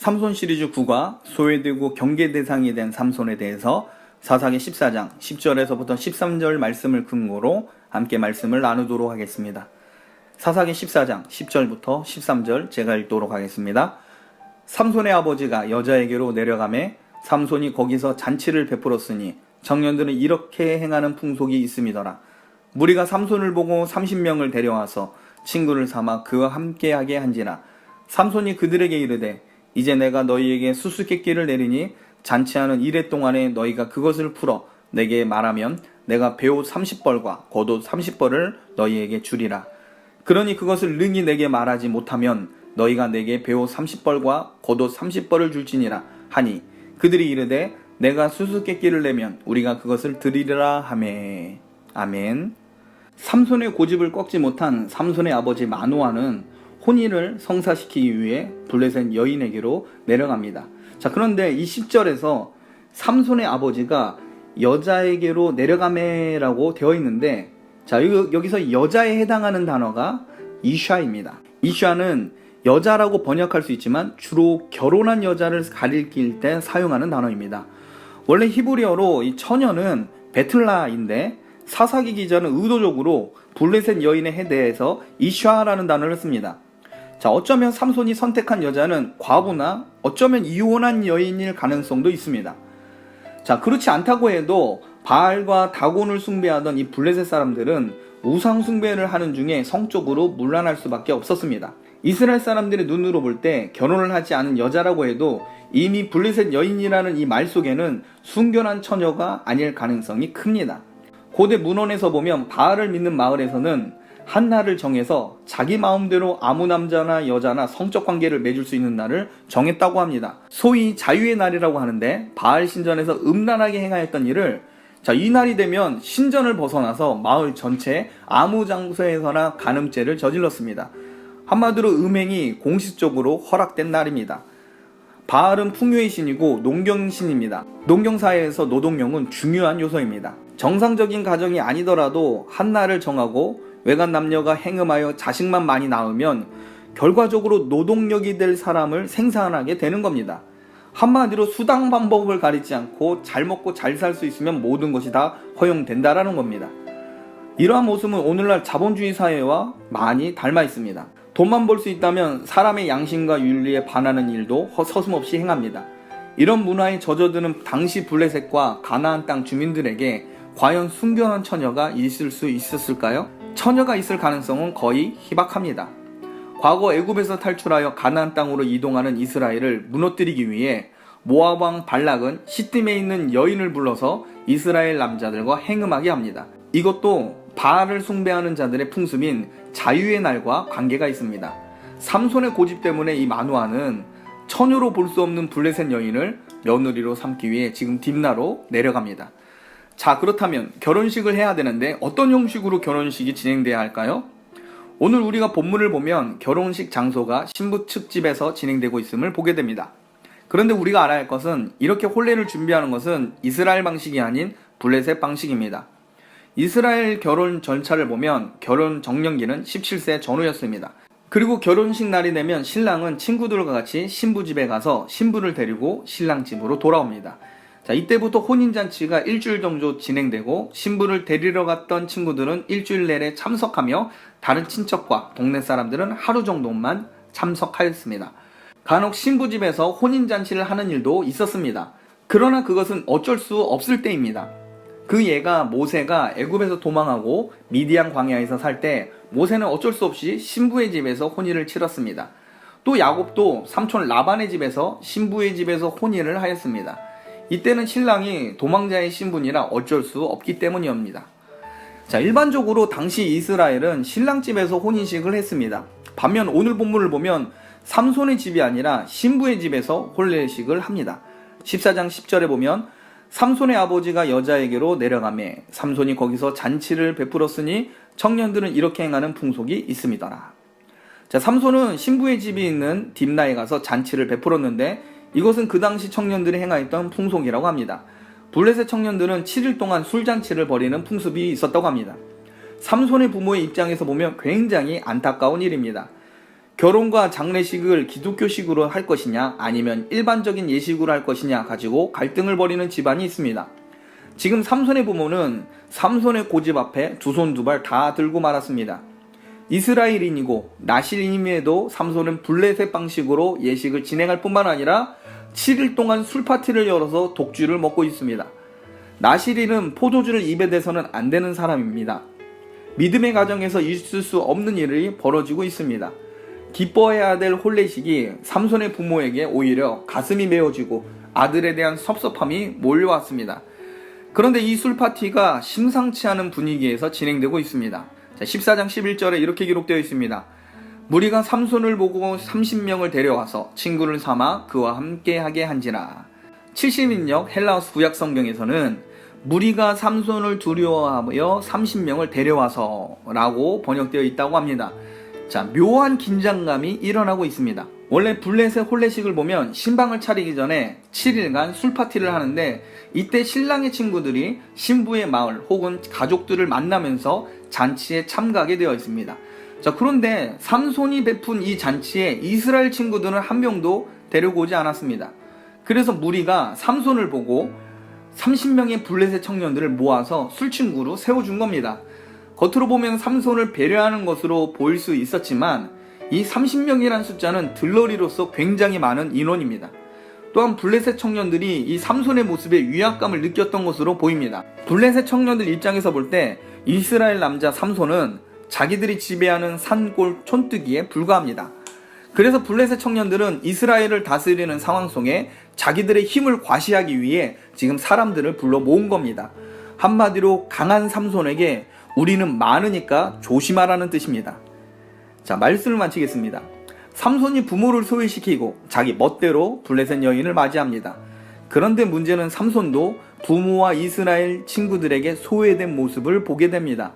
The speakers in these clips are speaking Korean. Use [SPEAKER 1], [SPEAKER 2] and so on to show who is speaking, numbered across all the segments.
[SPEAKER 1] 삼손 시리즈 9가 소외되고 경계 대상이 된 삼손에 대해서 사사기 14장 10절에서부터 13절 말씀을 근거로 함께 말씀을 나누도록 하겠습니다. 사사기 14장 10절부터 13절 제가 읽도록 하겠습니다. 삼손의 아버지가 여자에게로 내려가매 삼손이 거기서 잔치를 베풀었으니 청년들은 이렇게 행하는 풍속이 있음이더라. 무리가 삼손을 보고 30명을 데려와서 친구를 삼아 그와 함께하게 한지라. 삼손이 그들에게 이르되 이제 내가 너희에게 수수께끼를 내리니 잔치하는 이래 동안에 너희가 그것을 풀어 내게 말하면 내가 배옷 30벌과 겉옷 30벌을 너희에게 주리라. 그러니 그것을 능히 내게 말하지 못하면 너희가 내게 배옷 30벌과 겉옷 30벌을 줄지니라 하니 그들이 이르되 내가 수수께끼를 내면 우리가 그것을 드리리라 하매. 아멘. 삼손의 고집을 꺾지 못한 삼손의 아버지 마노아는 혼인을 성사시키기 위해 블레셋 여인에게로 내려갑니다. 자, 그런데 이 10절에서 삼손의 아버지가 여자에게로 내려가매라고 되어 있는데, 자, 여기서 여자에 해당하는 단어가 이샤입니다. 이샤는 여자라고 번역할 수 있지만 주로 결혼한 여자를 가리킬 때 사용하는 단어입니다. 원래 히브리어로 이 처녀는 베틀라인데 사사기 기자는 의도적으로 블레셋 여인에 대해서 이샤라는 단어를 씁니다. 자, 어쩌면 삼손이 선택한 여자는 과부나 어쩌면 이혼한 여인일 가능성도 있습니다. 자, 그렇지 않다고 해도 바알과 다곤을 숭배하던 이 블레셋 사람들은 우상 숭배를 하는 중에 성적으로 문란할 수밖에 없었습니다. 이스라엘 사람들의 눈으로 볼 때 결혼을 하지 않은 여자라고 해도 이미 블레셋 여인이라는 이 말 속에는 순결한 처녀가 아닐 가능성이 큽니다. 고대 문헌에서 보면 바알을 믿는 마을에서는 한 날을 정해서 자기 마음대로 아무 남자나 여자나 성적 관계를 맺을 수 있는 날을 정했다고 합니다. 소위 자유의 날이라고 하는데 바알 신전에서 음란하게 행하였던 일을 이 날이 되면 신전을 벗어나서 마을 전체 아무 장소에서나 간음죄를 저질렀습니다. 한마디로 음행이 공식적으로 허락된 날입니다. 바알은 풍요의 신이고 농경 신입니다. 농경사회에서 노동력은 중요한 요소입니다. 정상적인 가정이 아니더라도 한 날을 정하고 외간 남녀가 행음하여 자식만 많이 낳으면 결과적으로 노동력이 될 사람을 생산하게 되는 겁니다. 한마디로 수당 방법을 가리지 않고 잘 먹고 잘 살 수 있으면 모든 것이 다 허용된다라는 겁니다. 이러한 모습은 오늘날 자본주의 사회와 많이 닮아 있습니다. 돈만 벌 수 있다면 사람의 양심과 윤리에 반하는 일도 서슴없이 행합니다. 이런 문화에 젖어드는 당시 블레셋과 가나안 땅 주민들에게 과연 순결한 처녀가 있을 수 있었을까요? 처녀가 있을 가능성은 거의 희박합니다. 과거 애굽에서 탈출하여 가나안 땅으로 이동하는 이스라엘을 무너뜨리기 위해 모압 왕 발락은 시딤에 있는 여인을 불러서 이스라엘 남자들과 행음하게 합니다. 이것도 바알을 숭배하는 자들의 풍습인 자유의 날과 관계가 있습니다. 삼손의 고집 때문에 이 마노아는 처녀로 볼 수 없는 블레셋 여인을 며느리로 삼기 위해 지금 딥나로 내려갑니다. 자, 그렇다면 결혼식을 해야 되는데 어떤 형식으로 결혼식이 진행돼야 할까요? 오늘 우리가 본문을 보면 결혼식 장소가 신부 측 집에서 진행되고 있음을 보게 됩니다. 그런데 우리가 알아야 할 것은 이렇게 혼례를 준비하는 것은 이스라엘 방식이 아닌 블레셋 방식입니다. 이스라엘 결혼 절차를 보면 결혼 정년기는 17세 전후였습니다. 그리고 결혼식 날이 되면 신랑은 친구들과 같이 신부 집에 가서 신부를 데리고 신랑 집으로 돌아옵니다. 자, 이때부터 혼인잔치가 일주일 정도 진행되고 신부를 데리러 갔던 친구들은 일주일 내내 참석하며 다른 친척과 동네 사람들은 하루 정도만 참석하였습니다. 간혹 신부 집에서 혼인잔치를 하는 일도 있었습니다. 그러나 그것은 어쩔 수 없을 때입니다. 그 예가 모세가 애굽에서 도망하고 미디안 광야에서 살 때 모세는 어쩔 수 없이 신부의 집에서 혼인을 치렀습니다. 또 야곱도 삼촌 라반의 집에서 신부의 집에서 혼인을 하였습니다. 이때는 신랑이 도망자의 신분이라 어쩔 수 없기 때문이옵니다. 자, 일반적으로 당시 이스라엘은 신랑 집에서 혼인식을 했습니다. 반면 오늘 본문을 보면 삼손의 집이 아니라 신부의 집에서 혼례식을 합니다. 14장 10절에 보면 삼손의 아버지가 여자에게로 내려가매 삼손이 거기서 잔치를 베풀었으니 청년들은 이렇게 행하는 풍속이 있음이더라. 자, 삼손은 신부의 집이 있는 딥나에 가서 잔치를 베풀었는데 이것은 그 당시 청년들이 행하였던 풍속이라고 합니다. 블레셋 청년들은 7일 동안 술잔치를 벌이는 풍습이 있었다고 합니다. 삼손의 부모의 입장에서 보면 굉장히 안타까운 일입니다. 결혼과 장례식을 기독교식으로 할 것이냐 아니면 일반적인 예식으로 할 것이냐 가지고 갈등을 벌이는 집안이 있습니다. 지금 삼손의 부모는 삼손의 고집 앞에 두 손 두 발 다 들고 말았습니다. 이스라엘인이고 나실인임에도 삼손은 블레셋 방식으로 예식을 진행할 뿐만 아니라 7일 동안 술파티를 열어서 독주를 먹고 있습니다. 나실인은 포도주를 입에 대서는 안 되는 사람입니다. 믿음의 가정에서 있을 수 없는 일이 벌어지고 있습니다. 기뻐해야 될 혼례식이 삼손의 부모에게 오히려 가슴이 메어지고 아들에 대한 섭섭함이 몰려왔습니다. 그런데 이 술파티가 심상치 않은 분위기에서 진행되고 있습니다. 14장 11절에 이렇게 기록되어 있습니다. 무리가 삼손을 보고 30명을 데려와서 친구를 삼아 그와 함께하게 한지라. 70인역 헬라어스 구약 성경에서는 무리가 삼손을 두려워하여 30명을 데려와서 라고 번역되어 있다고 합니다. 자, 묘한 긴장감이 일어나고 있습니다. 원래 블레셋 혼례식을 보면 신방을 차리기 전에 7일간 술파티를 하는데 이때 신랑의 친구들이 신부의 마을 혹은 가족들을 만나면서 잔치에 참가하게 되어 있습니다. 자, 그런데 삼손이 베푼 이 잔치에 이스라엘 친구들은 한 명도 데려오지 않았습니다. 그래서 무리가 삼손을 보고 30명의 블레셋 청년들을 모아서 술친구로 세워준 겁니다. 겉으로 보면 삼손을 배려하는 것으로 보일 수 있었지만 이 30명이라는 숫자는 들러리로서 굉장히 많은 인원입니다. 또한 블레셋 청년들이 이 삼손의 모습에 위압감을 느꼈던 것으로 보입니다. 블레셋 청년들 입장에서 볼 때 이스라엘 남자 삼손은 자기들이 지배하는 산골 촌뜨기에 불과합니다. 그래서 블레셋 청년들은 이스라엘을 다스리는 상황 속에 자기들의 힘을 과시하기 위해 지금 사람들을 불러 모은 겁니다. 한마디로 강한 삼손에게 우리는 많으니까 조심하라는 뜻입니다. 자, 말씀을 마치겠습니다. 삼손이 부모를 소외시키고 자기 멋대로 블레셋 여인을 맞이합니다. 그런데 문제는 삼손도 부모와 이스라엘 친구들에게 소외된 모습을 보게 됩니다.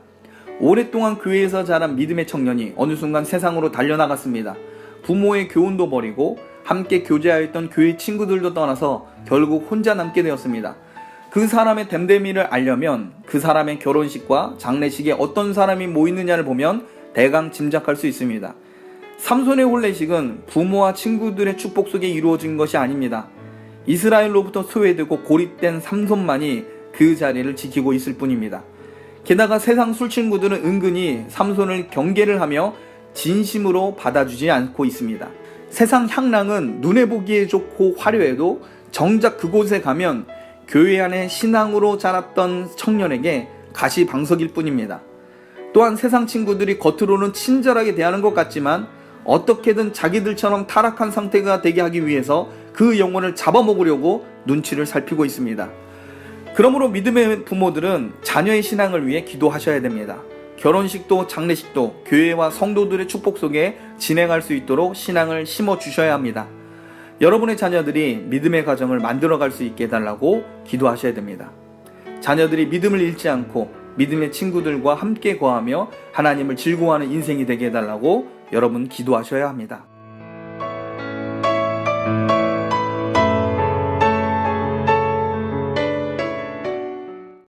[SPEAKER 1] 오랫동안 교회에서 자란 믿음의 청년이 어느 순간 세상으로 달려나갔습니다. 부모의 교훈도 버리고 함께 교제하였던 교회 친구들도 떠나서 결국 혼자 남게 되었습니다. 그 사람의 됨됨이를 알려면 그 사람의 결혼식과 장례식에 어떤 사람이 모이느냐를 보면 대강 짐작할 수 있습니다. 삼손의 혼례식은 부모와 친구들의 축복 속에 이루어진 것이 아닙니다. 이스라엘로부터 소외되고 고립된 삼손만이 그 자리를 지키고 있을 뿐입니다. 게다가 세상 술친구들은 은근히 삼손을 경계를 하며 진심으로 받아주지 않고 있습니다. 세상 향락은 눈에 보기에 좋고 화려해도 정작 그곳에 가면 교회 안에 신앙으로 자랐던 청년에게 가시방석일 뿐입니다. 또한 세상 친구들이 겉으로는 친절하게 대하는 것 같지만 어떻게든 자기들처럼 타락한 상태가 되게 하기 위해서 그 영혼을 잡아먹으려고 눈치를 살피고 있습니다. 그러므로 믿음의 부모들은 자녀의 신앙을 위해 기도하셔야 됩니다. 결혼식도 장례식도 교회와 성도들의 축복 속에 진행할 수 있도록 신앙을 심어주셔야 합니다. 여러분의 자녀들이 믿음의 가정을 만들어갈 수 있게 해달라고 기도하셔야 됩니다. 자녀들이 믿음을 잃지 않고 믿음의 친구들과 함께 거하며 하나님을 즐거워하는 인생이 되게 해달라고 여러분 기도하셔야 합니다.